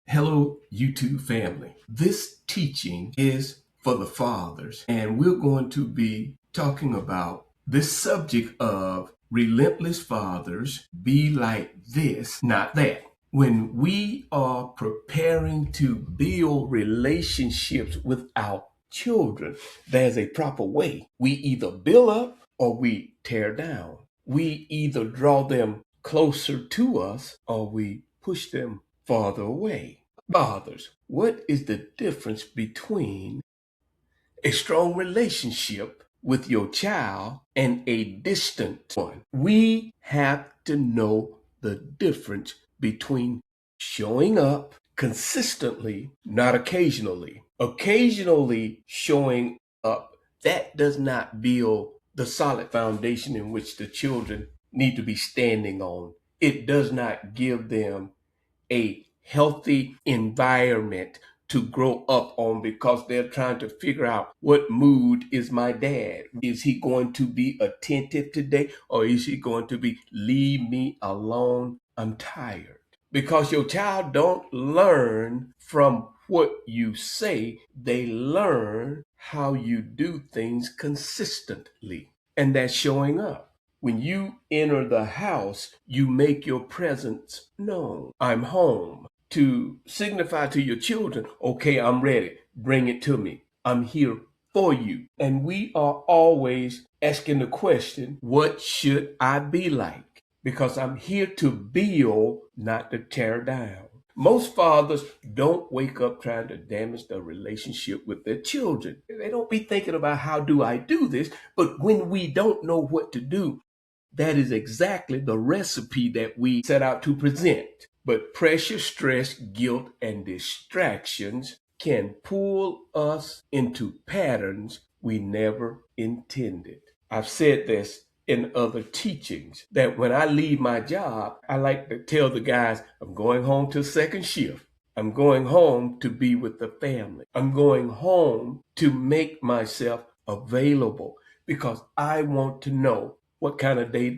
Hello, YouTube family. This teaching is for the fathers, and we're going to be talking about this subject of relentless fathers be like this, not that. When we are preparing to build relationships with our children, there's a proper way. We either build up or we tear down. We either draw them closer to us or we push them farther away. Fathers, what is the difference between a strong relationship with your child and a distant one? We have to know the difference between showing up consistently, not occasionally. Occasionally showing up, that does not build the solid foundation in which the children need to be standing on. It does not give them a healthy environment to grow up on, because they're trying to figure out, what mood is my dad? Is he going to be attentive today, or is he going to be leave me alone? I'm tired. Because your child don't learn from what you say, they learn how you do things consistently, and that's showing up. When you enter the house, you make your presence known. I'm home, to signify to your children, okay, I'm ready. Bring it to me. I'm here for you. And we are always asking the question, what should I be like? Because I'm here to build, not to tear down. Most fathers don't wake up trying to damage the relationship with their children. They don't be thinking about, how do I do this? But when we don't know what to do, that is exactly the recipe that we set out to present. But pressure, stress, guilt, and distractions can pull us into patterns we never intended. I've said this in other teachings, that when I leave my job, I like to tell the guys, I'm going home to second shift. I'm going home to be with the family. I'm going home to make myself available, because I want to know what kind of day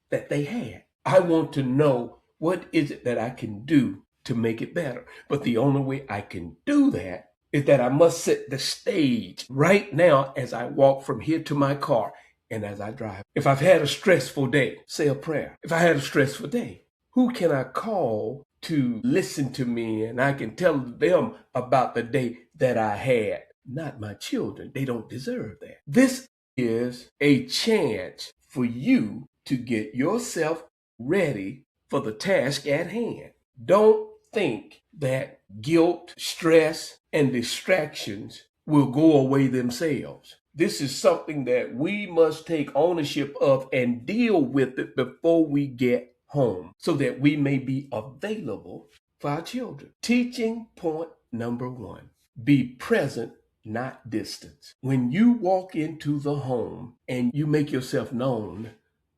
that they had. I want to know, what is it that I can do to make it better. But the only way I can do that is that I must set the stage right now as I walk from here to my car and as I drive. If I've had a stressful day, say a prayer. If I had a stressful day, who can I call to listen to me, and I can tell them about the day that I had? Not my children. They don't deserve that. This is a chance for you to get yourself ready for the task at hand. Don't think that guilt, stress, and distractions will go away themselves. This is something that we must take ownership of and deal with it before we get home, so that we may be available for our children. Teaching point number 1, be present, not distance. When you walk into the home and you make yourself known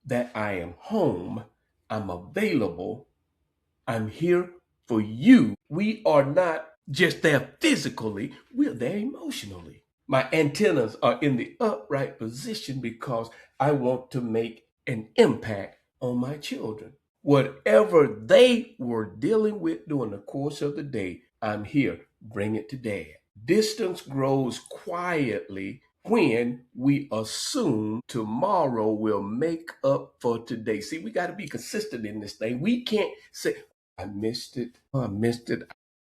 that I am home, I'm available, I'm here for you. We are not just there physically, we're there emotionally. My antennas are in the upright position because I want to make an impact on my children. Whatever they were dealing with during the course of the day, I'm here. Bring it to dad. Distance grows quietly when we assume tomorrow will make up for today. See, we got to be consistent in this thing. We can't say, I missed it. Oh, I missed it.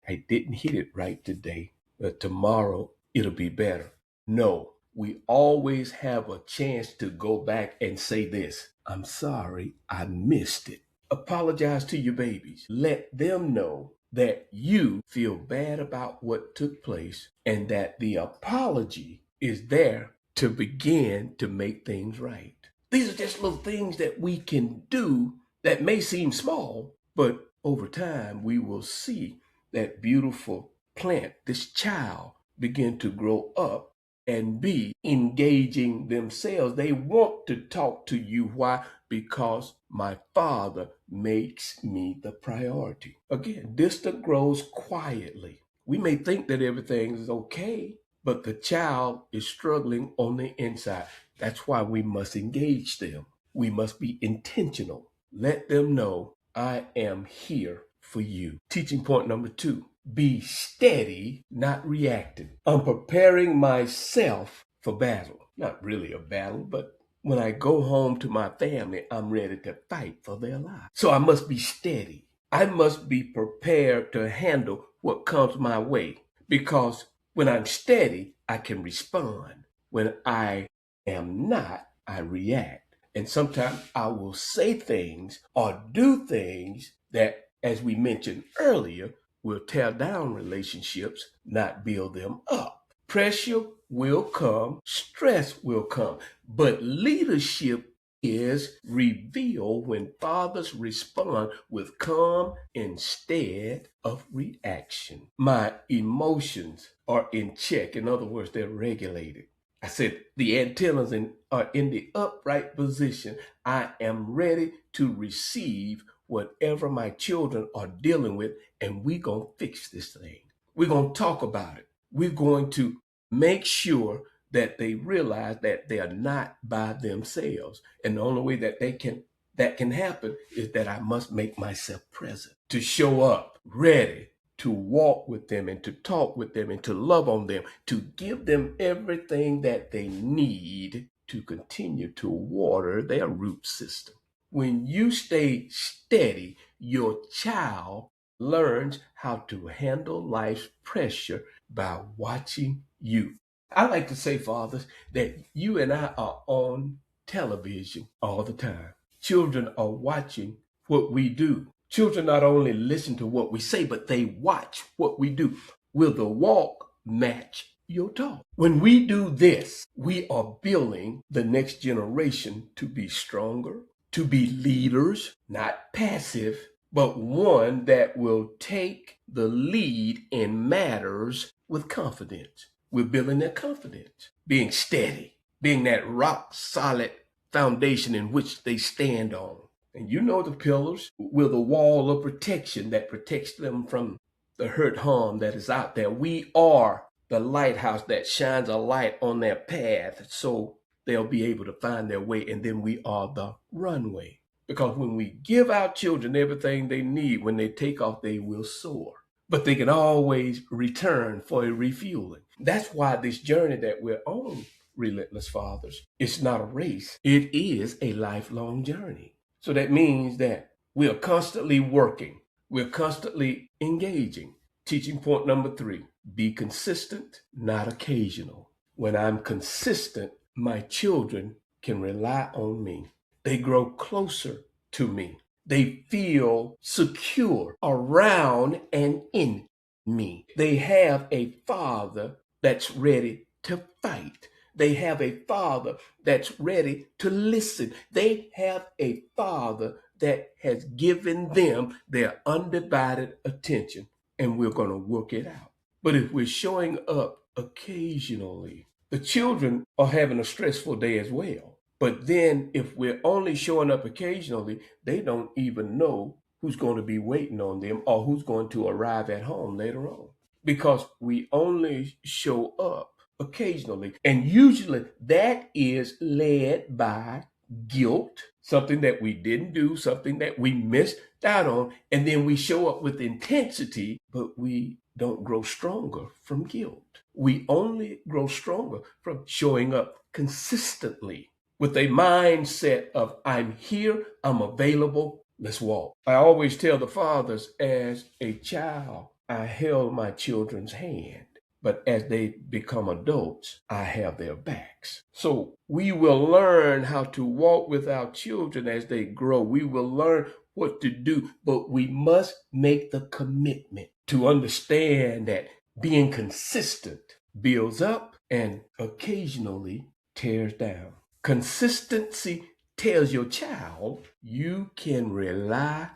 I didn't hit it right today, but tomorrow it'll be better. No, we always have a chance to go back and say this, I'm sorry, I missed it. Apologize to your babies. Let them know that you feel bad about what took place, and that the apology is there to begin to make things right. These are just little things that we can do that may seem small, but over time we will see that beautiful plant, this child, begin to grow up and be engaging themselves. They want to talk to you. Why? Because my father makes me the priority. Again, distance grows quietly. We may think that everything is okay, but the child is struggling on the inside. That's why we must engage them. We must be intentional. Let them know, I am here for you. Teaching point number 2, be steady, not reactive. I'm preparing myself for battle. Not really a battle, but when I go home to my family, I'm ready to fight for their lives. So I must be steady. I must be prepared to handle what comes my way, because when I'm steady, I can respond. When I am not, I react. And sometimes I will say things or do things that, as we mentioned earlier, will tear down relationships, not build them up. Pressure will come, stress will come, but leadership is revealed when fathers respond with calm instead of reaction. My emotions are in check. In other words, they're regulated. I said the antennas are in the upright position. I am ready to receive whatever my children are dealing with, and we're going to fix this thing. We're going to talk about it. We're going to make sure that they realize that they are not by themselves. And the only way that can happen is that I must make myself present, to show up ready to walk with them and to talk with them and to love on them, to give them everything that they need to continue to water their root system. When you stay steady, your child learns how to handle life's pressure by watching you. I like to say, fathers, that you and I are on television all the time. Children are watching what we do. Children not only listen to what we say, but they watch what we do. Will the walk match your talk? When we do this, we are building the next generation to be stronger, to be leaders, not passive, but one that will take the lead in matters with confidence. We're building their confidence, being steady, being that rock solid foundation in which they stand on. And you know the pillars with a wall of protection that protects them from the hurt, harm that is out there. We are the lighthouse that shines a light on their path so they'll be able to find their way. And then we are the runway. Because when we give our children everything they need, when they take off, they will soar. But they can always return for a refueling. That's why this journey that we're on, Relentless Fathers, it's not a race. It is a lifelong journey. So that means that we are constantly working. We're constantly engaging. Teaching point number 3, be consistent, not occasional. When I'm consistent, my children can rely on me. They grow closer to me. They feel secure around and in me. They have a father that's ready to fight. They have a father that's ready to listen. They have a father that has given them their undivided attention, and we're going to work it out. But if we're showing up occasionally, the children are having a stressful day as well. But then if we're only showing up occasionally, they don't even know who's going to be waiting on them or who's going to arrive at home later on, because we only show up occasionally. And usually that is led by guilt, something that we didn't do, something that we missed out on. And then we show up with intensity, but we don't grow stronger from guilt. We only grow stronger from showing up consistently with a mindset of I'm here, I'm available, let's walk. I always tell the fathers, as a child, I held my children's hand. But as they become adults, I have their backs. So we will learn how to walk with our children as they grow. We will learn what to do, but we must make the commitment to understand that being consistent builds up and occasionally tears down. Consistency tells your child you can rely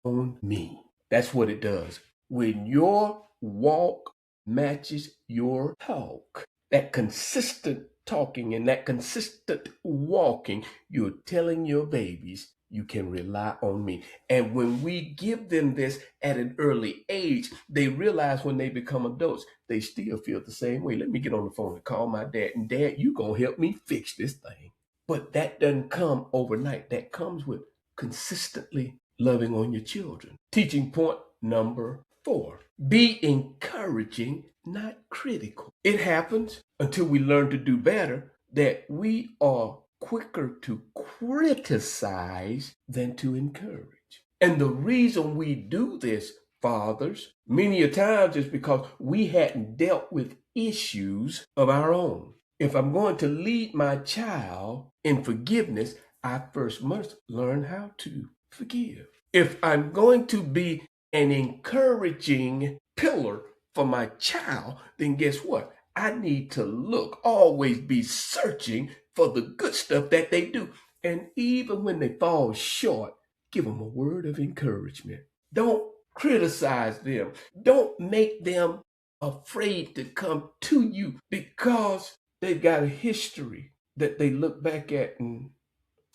on me. That's what it does. When your walk matches your talk, that consistent talking and that consistent walking, you're telling your babies you can rely on me. And when we give them this at an early age, they realize when they become adults, they still feel the same way. Let me get on the phone and call my dad. And Dad, you gonna help me fix this thing. But that doesn't come overnight. That comes with consistently loving on your children. Teaching point number 4, be encouraging, not critical. It happens until we learn to do better that we are quicker to criticize than to encourage. And the reason we do this, fathers, many a times is because we hadn't dealt with issues of our own. If I'm going to lead my child in forgiveness, I first must learn how to forgive. If I'm going to be an encouraging pillar for my child, then guess what? I need to always be searching for the good stuff that they do. And even when they fall short, give them a word of encouragement. Don't criticize them. Don't make them afraid to come to you because they've got a history that they look back at, and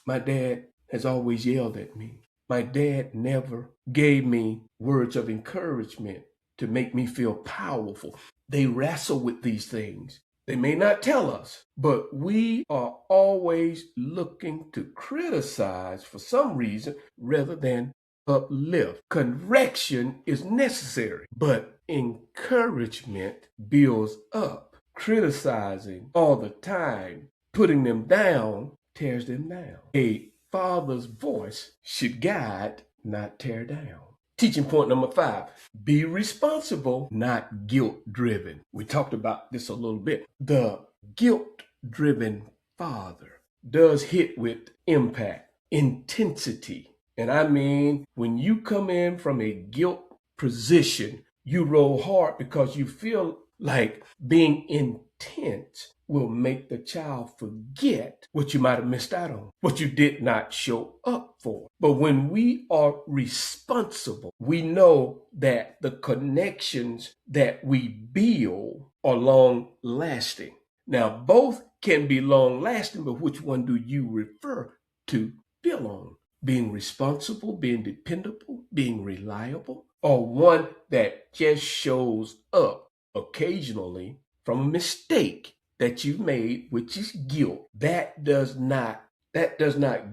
my dad has always yelled at me. My dad never gave me words of encouragement to make me feel powerful. They wrestle with these things. They may not tell us, but we are always looking to criticize for some reason rather than uplift. Correction is necessary, but encouragement builds up. Criticizing all the time, putting them down, tears them down. A father's voice should guide, not tear down. Teaching point number 5, be responsible, not guilt-driven. We talked about this a little bit. The guilt-driven father does hit with impact, intensity. And I mean, when you come in from a guilt position, you roll hard because you feel like being intense will make the child forget what you might have missed out on, what you did not show up for. But when we are responsible, we know that the connections that we build are long lasting. Now, both can be long lasting, but which one do you refer to build on? Being responsible, being dependable, being reliable, or one that just shows up occasionally from a mistake that you've made, which is guilt. That does not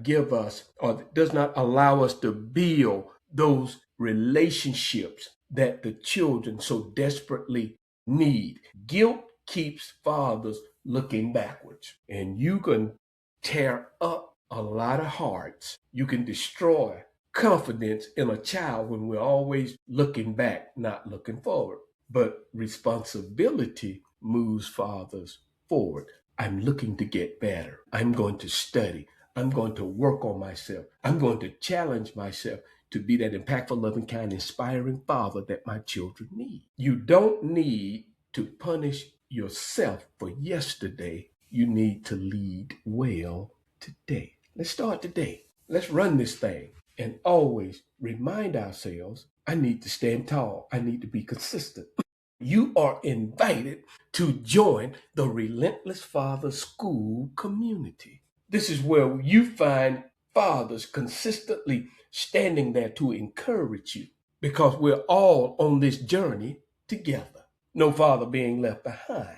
give us, or does not allow us to build those relationships that the children so desperately need. Guilt keeps fathers looking backwards, and you can tear up a lot of hearts. You can destroy confidence in a child when we're always looking back, not looking forward. But responsibility moves fathers forward. I'm looking to get better. I'm going to study. I'm going to work on myself. I'm going to challenge myself to be that impactful, loving, kind, inspiring father that my children need. You don't need to punish yourself for yesterday. You need to lead well today. Let's start today. Let's run this thing and always remind ourselves, I need to stand tall. I need to be consistent. You are invited to join the Relentless Father School community. This is where you find fathers consistently standing there to encourage you, because we're all on this journey together. No father being left behind.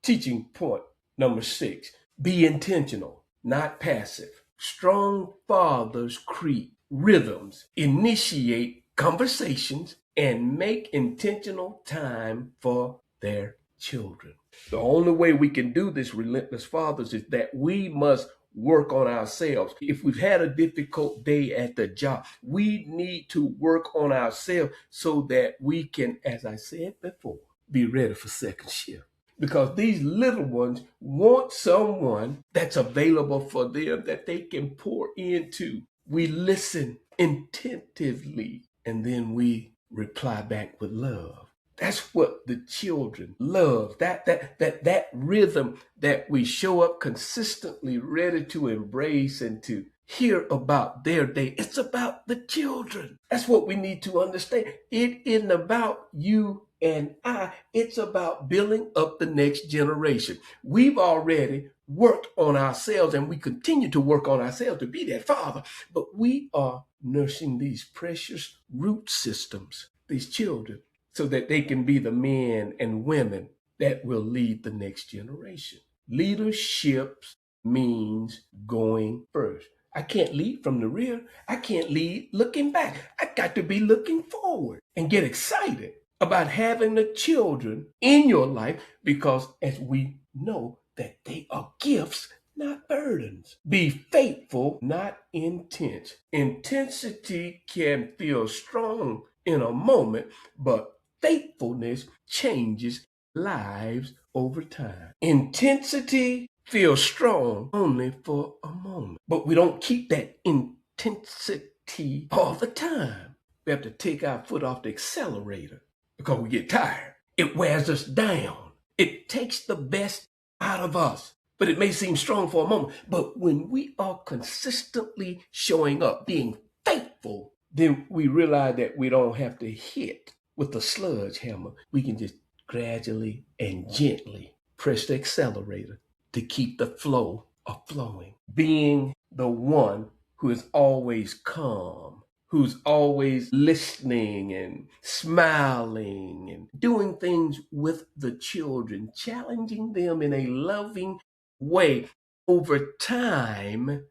Teaching point number 6, be intentional, not passive. Strong fathers create rhythms, initiate conversations, and make intentional time for their children. The only way we can do this, relentless fathers, is that we must work on ourselves. If we've had a difficult day at the job, we need to work on ourselves so that we can, as I said before, be ready for second shift. Because these little ones want someone that's available for them, that they can pour into. We listen attentively, and then we reply back with love. That's what the children love. That rhythm that we show up consistently ready to embrace and to hear about their day. It's about the children. That's what we need to understand. It isn't about you and I. It's about building up the next generation. We've already worked on ourselves, and we continue to work on ourselves to be that father. But we are nursing these precious root systems, these children, so that they can be the men and women that will lead the next generation. Leadership means going first. I can't lead from the rear. I can't lead looking back. I got to be looking forward and get excited about having the children in your life, because as we know that they are gifts, not burdens. Be faithful, not intense. Intensity can feel strong in a moment, but faithfulness changes lives over time. Intensity feels strong only for a moment, but we don't keep that intensity all the time. We have to take our foot off the accelerator because we get tired. It wears us down. It takes the best out of us. But it may seem strong for a moment. But when we are consistently showing up, being faithful, then we realize that we don't have to hit with the sludge hammer. We can just gradually and gently press the accelerator to keep the flow of flowing. Being the one who is always calm, who's always listening and smiling and doing things with the children, challenging them in a loving way. Over time,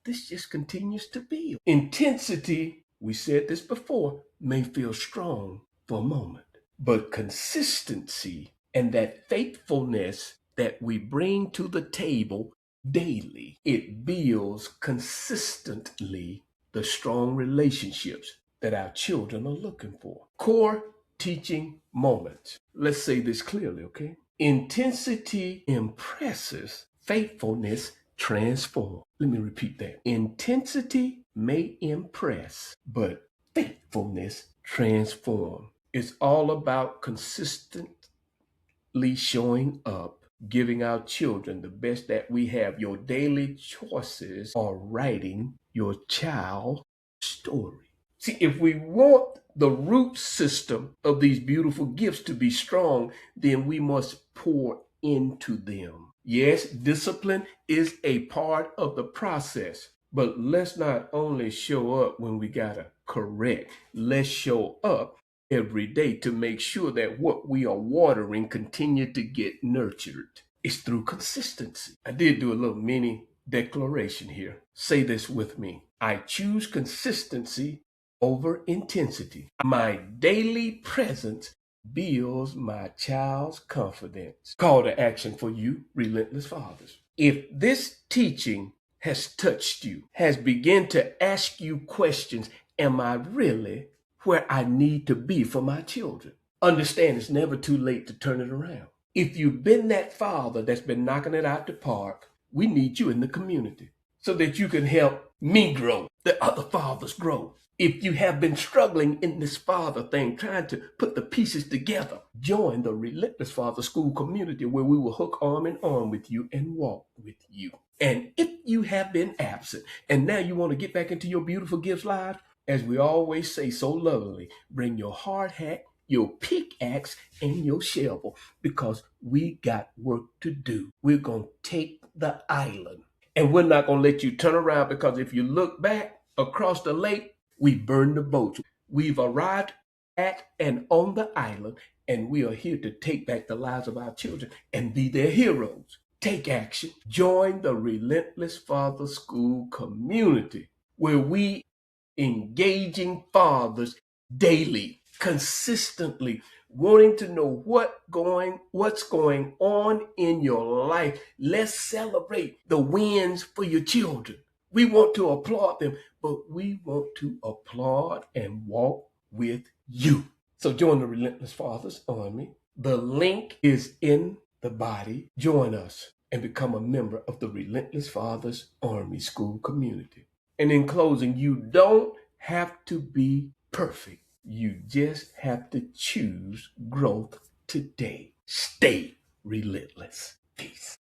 this just continues to build. Intensity, we said this before, may feel strong for a moment, but consistency and that faithfulness that we bring to the table daily, it builds consistently the strong relationships that our children are looking for. Core teaching moments. Let's say this clearly, okay? Intensity impresses, faithfulness transforms. Let me repeat that. Intensity may impress, but faithfulness transforms. It's all about consistently showing up, giving our children the best that we have. Your daily choices are writing your child's story. See, if we want the root system of these beautiful gifts to be strong, then we must pour into them. Yes, discipline is a part of the process, but let's not only show up when we gotta correct, let's show up every day to make sure that what we are watering continue to get nurtured. It's through consistency. I did do a little mini declaration here. Say this with me. I choose consistency over intensity. My daily presence builds my child's confidence. Call to action for you, relentless fathers. If this teaching has touched you, has begun to ask you questions, am I really where I need to be for my children? Understand it's never too late to turn it around. If you've been that father that's been knocking it out the park, we need you in the community so that you can help me grow, the other fathers grow. If you have been struggling in this father thing, trying to put the pieces together, join the Relentless Father School community where we will hook arm in arm with you and walk with you. And if you have been absent and now you want to get back into your beautiful gifts lives, as we always say so lovingly, bring your hard hat, your pickaxe, and your shovel, because we got work to do. We're going to take the island. And we're not going to let you turn around, because if you look back across the lake, we burned the boats. We've arrived at and on the island, and we are here to take back the lives of our children and be their heroes. Take action. Join the Relentless Father School community, where we engaging fathers daily, consistently, wanting to know what's going on in your life. Let's celebrate the wins for your children. We want to applaud them, but we want to applaud and walk with you. So join the Relentless Fathers Army. The link is in the body. Join us and become a member of the Relentless Fathers Army School community. And in closing, you don't have to be perfect. You just have to choose growth today. Stay relentless. Peace.